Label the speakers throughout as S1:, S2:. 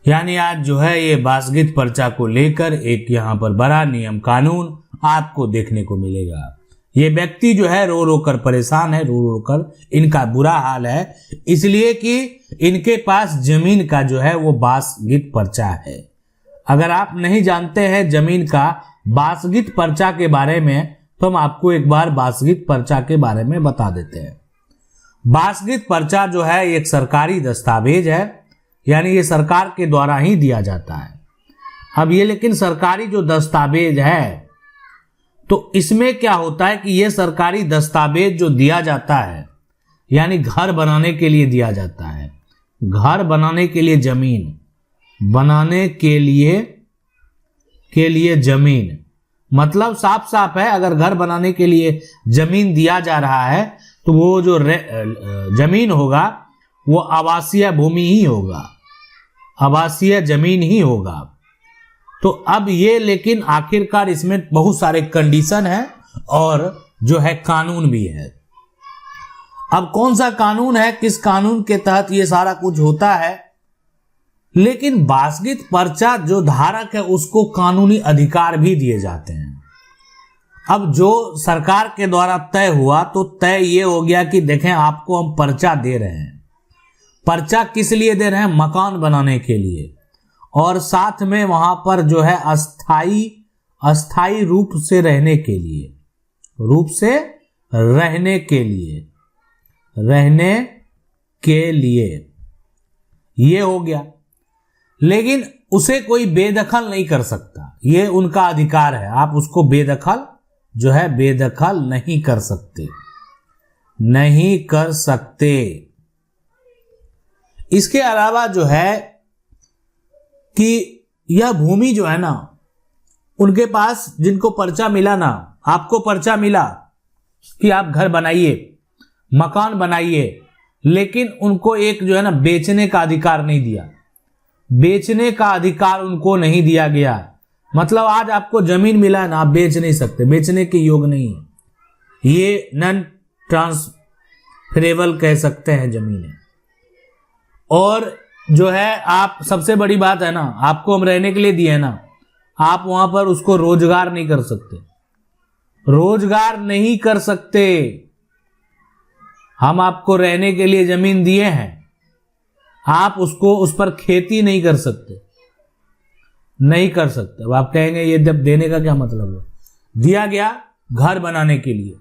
S1: यानी आज जो है ये बासगीत पर्चा को लेकर एक यहाँ पर बड़ा नियम कानून आपको देखने को मिलेगा। ये व्यक्ति जो है रो रो कर परेशान है, रो रो कर इनका बुरा हाल है, इसलिए कि इनके पास जमीन का जो है वो बासगीत पर्चा है। अगर आप नहीं जानते हैं जमीन का बासगीत पर्चा के बारे में तो हम आपको एक बार बासगीत पर्चा के बारे में बता देते हैं। बासगीत पर्चा जो है एक सरकारी दस्तावेज है, यानी ये सरकार के द्वारा ही दिया जाता है। अब ये लेकिन सरकारी जो दस्तावेज है तो इसमें क्या होता है कि ये सरकारी दस्तावेज जो दिया जाता है यानी घर बनाने के लिए दिया जाता है, घर बनाने के लिए जमीन बनाने के लिए जमीन, मतलब साफ साफ है अगर घर बनाने के लिए जमीन दिया जा रहा है तो वो जो जमीन होगा वो आवासीय भूमि ही होगा, आवासीय जमीन ही होगा। तो अब ये लेकिन आखिरकार इसमें बहुत सारे कंडीशन है और जो है कानून भी है। अब कौन सा कानून है, किस कानून के तहत ये सारा कुछ होता है, लेकिन बासगीत पर्चा जो धारक है उसको कानूनी अधिकार भी दिए जाते हैं। अब जो सरकार के द्वारा तय हुआ तो तय ये हो गया कि देखें आपको हम पर्चा दे रहे हैं। पर्चा किस लिए दे रहे हैं? मकान बनाने के लिए, और साथ में वहां पर जो है अस्थाई रूप से रहने के लिए, रहने के लिए ये हो गया। लेकिन उसे कोई बेदखल नहीं कर सकता, ये उनका अधिकार है। आप उसको बेदखल नहीं कर सकते। इसके अलावा जो है कि यह भूमि जो है ना, उनके पास जिनको पर्चा मिला ना, आपको पर्चा मिला कि आप घर बनाइए, मकान बनाइए, लेकिन उनको एक जो है ना बेचने का अधिकार नहीं दिया, बेचने का अधिकार उनको नहीं दिया गया। मतलब आज आपको जमीन मिला है ना, आप बेच नहीं सकते, बेचने के योग नहीं है, ये नॉन ट्रांसफरेबल कह सकते हैं जमीन है। और जो है आप, सबसे बड़ी बात है ना, आपको हम रहने के लिए दिए ना, आप वहां पर उसको रोजगार नहीं कर सकते, हम आपको रहने के लिए जमीन दिए हैं, आप उसको उस पर खेती नहीं कर सकते। अब आप कहेंगे ये जब देने का क्या मतलब है? दिया गया घर बनाने के लिए।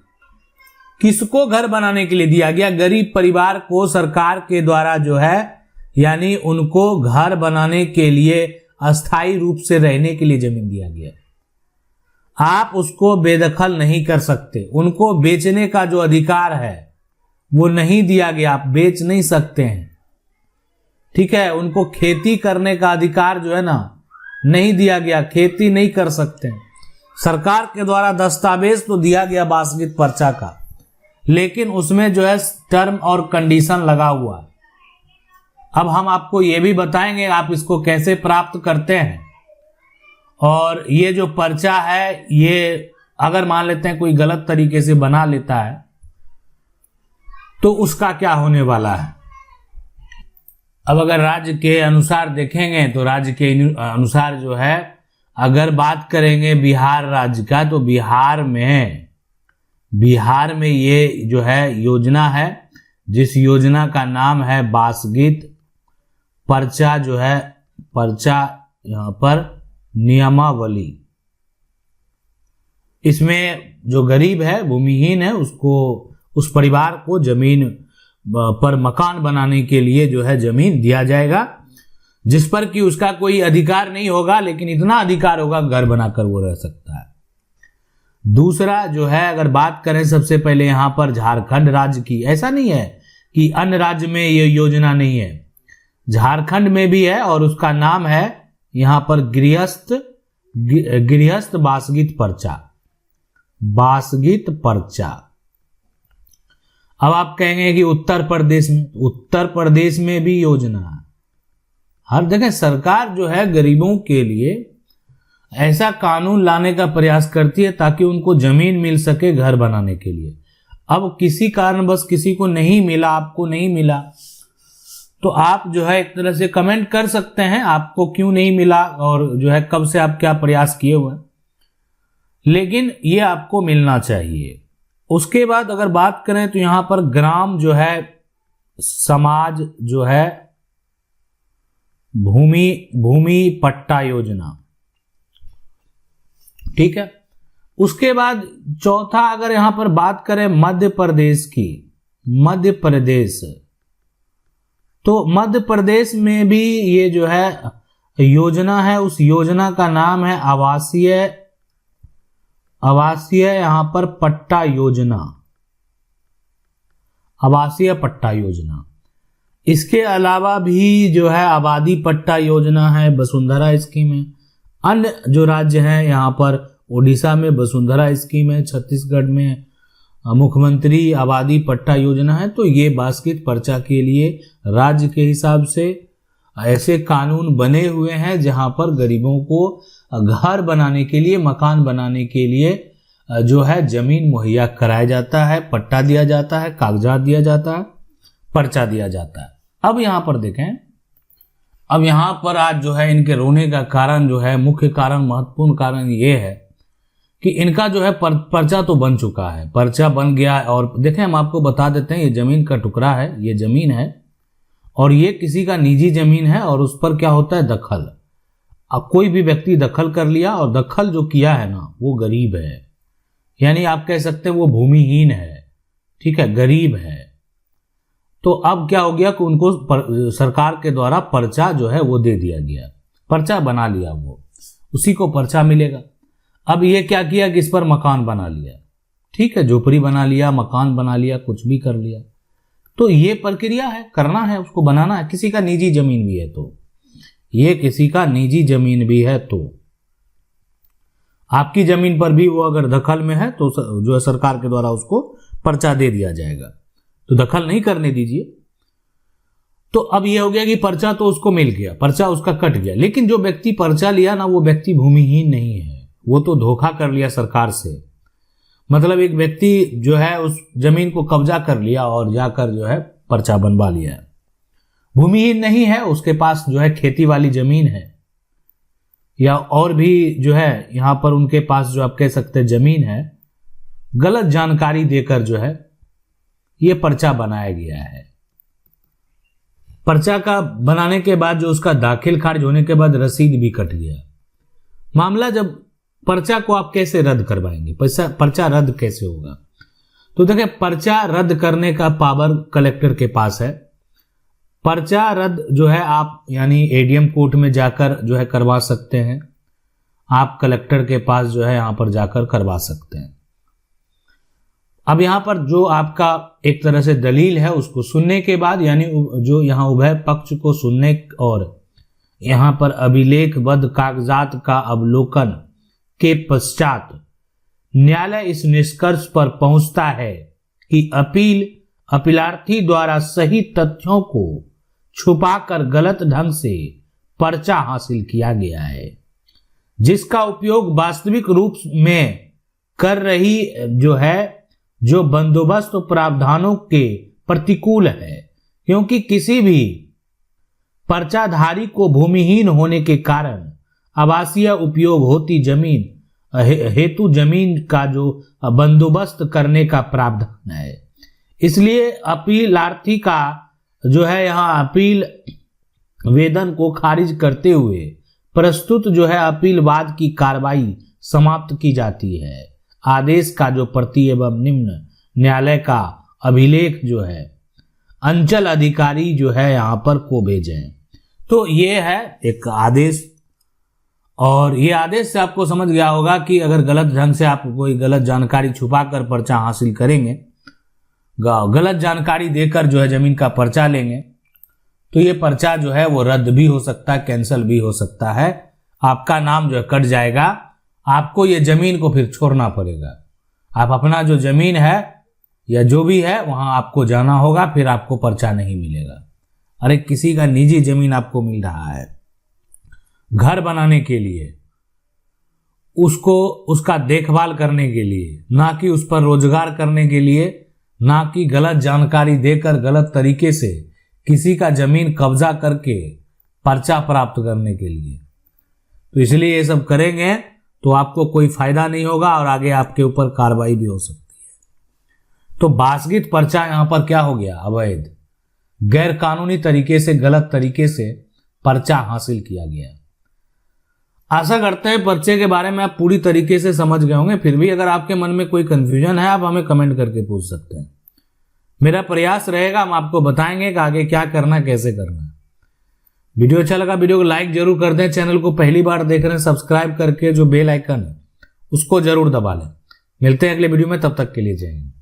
S1: किसको घर बनाने के लिए दिया गया? गरीब परिवार को सरकार के द्वारा जो है, यानी उनको घर बनाने के लिए अस्थाई रूप से रहने के लिए जमीन दिया गया। आप उसको बेदखल नहीं कर सकते, उनको बेचने का जो अधिकार है वो नहीं दिया गया, आप बेच नहीं सकते हैं, ठीक है। उनको खेती करने का अधिकार जो है ना नहीं दिया गया, खेती नहीं कर सकते। सरकार के द्वारा दस्तावेज तो दिया गया बासगीत पर्चा का, लेकिन उसमें जो है टर्म और कंडीशन लगा हुआ है। अब हम आपको ये भी बताएंगे आप इसको कैसे प्राप्त करते हैं। और ये जो पर्चा है, ये अगर मान लेते हैं कोई गलत तरीके से बना लेता है तो उसका क्या होने वाला है। अब अगर राज्य के अनुसार देखेंगे तो राज्य के अनुसार जो है, अगर बात करेंगे बिहार राज्य का, तो बिहार में ये जो है योजना है, जिस योजना का नाम है बासगीत पर्चा, जो है पर्चा यहाँ पर नियमावली। इसमें जो गरीब है, भूमिहीन है, उसको, उस परिवार को जमीन पर मकान बनाने के लिए जो है जमीन दिया जाएगा, जिस पर कि उसका कोई अधिकार नहीं होगा, लेकिन इतना अधिकार होगा घर बनाकर वो रह सकता है। दूसरा जो है, अगर बात करें सबसे पहले यहाँ पर झारखंड राज्य की, ऐसा नहीं है कि अन्य राज्य में ये योजना नहीं है, झारखंड में भी है, और उसका नाम है यहाँ पर गृहस्थ बासगीत पर्चा। अब आप कहेंगे कि उत्तर प्रदेश में भी योजना है। हर जगह सरकार जो है गरीबों के लिए ऐसा कानून लाने का प्रयास करती है ताकि उनको जमीन मिल सके घर बनाने के लिए। अब किसी कारणवश किसी को नहीं मिला, आपको नहीं मिला, तो आप जो है एक तरह से कमेंट कर सकते हैं आपको क्यों नहीं मिला और जो है कब से आप क्या प्रयास किए हुए हैं, लेकिन ये आपको मिलना चाहिए। उसके बाद अगर बात करें तो यहां पर ग्राम जो है समाज जो है भूमि पट्टा योजना, ठीक है। उसके बाद चौथा अगर यहां पर बात करें मध्य प्रदेश की, मध्य प्रदेश, तो मध्य प्रदेश में भी ये जो है योजना है, उस योजना का नाम है आवासीय यहां पर पट्टा योजना, आवासीय पट्टा योजना। इसके अलावा भी जो है आबादी पट्टा योजना है, वसुंधरा स्कीम है। अन्य जो राज्य हैं यहाँ पर उड़ीसा में वसुंधरा स्कीम है, छत्तीसगढ़ में मुख्यमंत्री आबादी पट्टा योजना है। तो ये बास्केट पर्चा के लिए राज्य के हिसाब से ऐसे कानून बने हुए हैं जहां पर गरीबों को घर बनाने के लिए, मकान बनाने के लिए जो है जमीन मुहैया कराया जाता है, पट्टा दिया जाता है, कागजात दिया जाता है, पर्चा दिया जाता है। अब यहां पर देखें, अब यहां पर आज जो है इनके रोने का कारण जो है, मुख्य कारण, महत्वपूर्ण कारण ये है कि इनका जो है पर्चा तो बन चुका है, पर्चा बन गया है। और देखें हम आपको बता देते हैं, ये जमीन का टुकड़ा है, ये जमीन है और ये किसी का निजी जमीन है और उस पर क्या होता है दखल। अब कोई भी व्यक्ति दखल कर लिया और दखल जो किया है ना वो गरीब है, यानी आप कह सकते हैं वो भूमिहीन है, ठीक है, गरीब है। तो अब क्या हो गया कि उनको सरकार के द्वारा पर्चा जो है वो दे दिया गया, पर्चा बना लिया, वो उसी को पर्चा मिलेगा। अब ये क्या किया कि इस पर मकान बना लिया, ठीक है, झोपड़ी बना लिया, मकान बना लिया, कुछ भी कर लिया। तो ये प्रक्रिया है, करना है, उसको बनाना है। किसी का निजी जमीन भी है तो ये किसी का निजी जमीन भी है तो आपकी जमीन पर भी वो अगर दखल में है तो जो है सरकार के द्वारा उसको पर्चा दे दिया जाएगा, तो दखल नहीं करने दीजिए। तो अब ये हो गया कि पर्चा तो उसको मिल गया, पर्चा उसका कट गया, लेकिन जो व्यक्ति पर्चा लिया ना वो व्यक्ति भूमिहीन नहीं है, वो तो धोखा कर लिया सरकार से। मतलब एक व्यक्ति जो है उस जमीन को कब्जा कर लिया और जाकर जो है पर्चा बनवा लिया, भूमिहीन नहीं है, उसके पास जो है खेती वाली जमीन है या और भी जो है यहां पर उनके पास जो आप कह सकते हैं जमीन है, गलत जानकारी देकर जो है ये पर्चा बनाया गया है। पर्चा का बनाने के बाद जो उसका दाखिल खारिज होने के बाद रसीद भी कट गया। मामला जब पर्चा को आप कैसे रद्द करवाएंगे, पर्चा रद्द कैसे होगा? तो देखिए पर्चा रद्द करने का पावर कलेक्टर के पास है। पर्चा रद्द जो है आप यानी एडीएम कोर्ट में जाकर जो है करवा सकते हैं, आप कलेक्टर के पास जो है यहां पर जाकर करवा सकते हैं। अब यहां पर जो आपका एक तरह से दलील है उसको सुनने के बाद, यानी जो यहां उभय पक्ष को सुनने और यहां पर अभिलेखबद्ध कागजात का अवलोकन के पश्चात न्यायालय इस निष्कर्ष पर पहुंचता है कि अपीलार्थी द्वारा सही तथ्यों को छुपाकर गलत ढंग से पर्चा हासिल किया गया है, जिसका उपयोग वास्तविक रूप में कर रही जो बंदोबस्त प्रावधानों के प्रतिकूल है, क्योंकि किसी भी पर्चाधारी को भूमिहीन होने के कारण आवासीय उपयोग होती जमीन हेतु जमीन का जो बंदोबस्त करने का प्रावधान है। इसलिए अपीलार्थी का जो है यहाँ अपील वेदन को खारिज करते हुए प्रस्तुत जो है अपील वाद की कार्रवाई समाप्त की जाती है। आदेश का जो प्रति एवं निम्न न्यायालय का अभिलेख जो है अंचल अधिकारी जो है यहाँ पर को भेजें। तो ये है एक आदेश, और ये आदेश से आपको समझ गया होगा कि अगर गलत ढंग से आप कोई गलत जानकारी छुपाकर पर्चा हासिल करेंगे, गलत जानकारी देकर जो है जमीन का पर्चा लेंगे, तो ये पर्चा जो है वो रद्द भी हो सकता है, कैंसिल भी हो सकता है, आपका नाम जो है कट जाएगा, आपको ये जमीन को फिर छोड़ना पड़ेगा। आप अपना जो जमीन है या जो भी है वहां आपको जाना होगा, फिर आपको पर्चा नहीं मिलेगा। अरे किसी का निजी जमीन आपको मिल रहा है घर बनाने के लिए, उसको उसका देखभाल करने के लिए, ना कि उस पर रोजगार करने के लिए, ना कि गलत जानकारी देकर गलत तरीके से किसी का जमीन कब्जा करके पर्चा प्राप्त करने के लिए। तो इसलिए ये सब करेंगे तो आपको कोई फायदा नहीं होगा और आगे आपके ऊपर कार्रवाई भी हो सकती है। तो बासगीत पर्चा यहां पर क्या हो गया? अवैध, गैर कानूनी तरीके से, गलत तरीके से पर्चा हासिल किया गया। आशा करते हैं पर्चे के बारे में आप पूरी तरीके से समझ गए होंगे। फिर भी अगर आपके मन में कोई कंफ्यूजन है आप हमें कमेंट करके पूछ सकते हैं। मेरा प्रयास रहेगा, हम आपको बताएंगे कि आगे क्या करना, कैसे करना। वीडियो अच्छा लगा वीडियो को लाइक जरूर कर दें। चैनल को पहली बार देख रहे हैं सब्सक्राइब करके जो बेल आइकन है उसको जरूर दबा लें। मिलते हैं अगले वीडियो में, तब तक के लिए जय हिंद।